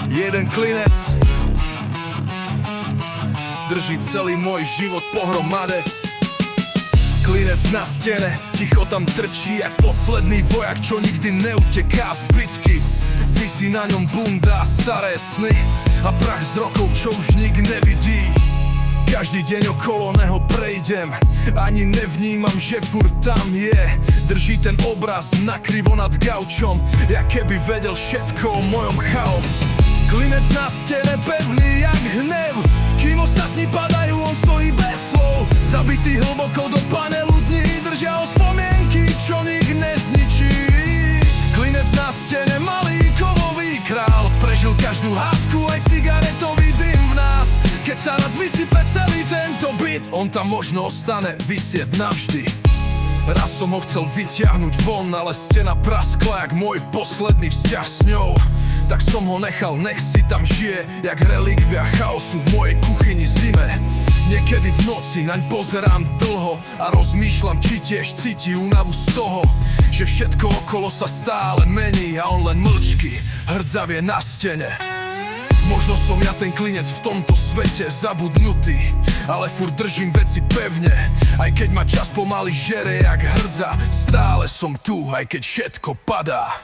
Jeden klinec drží celý môj život pohromade. Klinec na stene, ticho tam trčí jak posledný vojak, čo nikdy neuteká z bitky. Visí na ňom bunda, staré sny a prach z rokov, čo už nik nevidí. Každý deň okolo neho prejdem, ani nevnímam, že furt tam je. Drží ten obraz nakrivo nad gaučom, jak keby vedel všetko o mojom chaos. Klinec na stene pevný jak hnev, kým ostatní padajú, on stojí bez slov. Zabitý hlboko do panelu dní, držia ho spomienky, čo nik nezničí. Klinec na stene, malý kovový král, prežil každú hádku, aj cigaretový dym v nás. Keď sa raz vysype celý tento byt, on tam možno ostane visieť navždy. Raz som ho chcel vyťahnuť von, ale stena praskla jak môj posledný vzťah s ňou. Tak som ho nechal, nech si tam žije, jak relikvia chaosu v mojej kuchyni zime. Niekedy v noci naň pozerám dlho a rozmýšľam, či tiež cíti únavu z toho, že všetko okolo sa stále mení a on len mlčky hrdzavie na stene. Možno som ja ten klinec v tomto svete zabudnutý, ale furt držím veci pevne. Aj keď ma čas pomaly žere jak hrdza, stále som tu, aj keď všetko padá.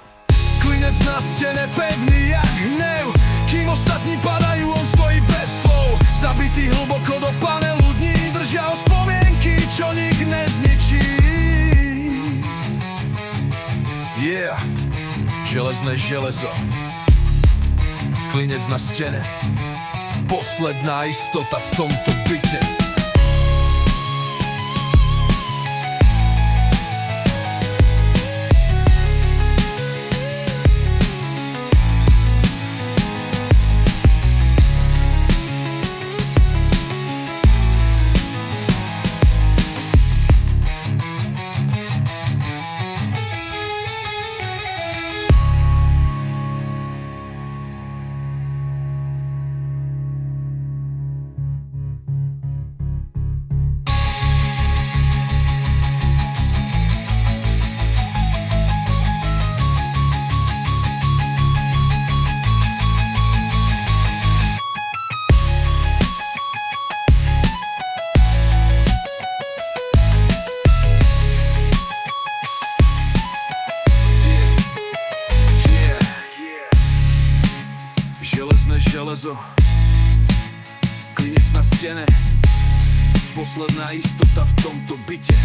Klinec na stene pevný jak hnev, kým ostatní padajú, on stojí bez slov. Zabitý hlboko do panelu dní, držia ho spomienky, čo nik nezničí. Yeah, železné železo, klinec na stene, posledná istota v tomto byte. Železné železo, klinec na stene, posledná istota v tomto byte.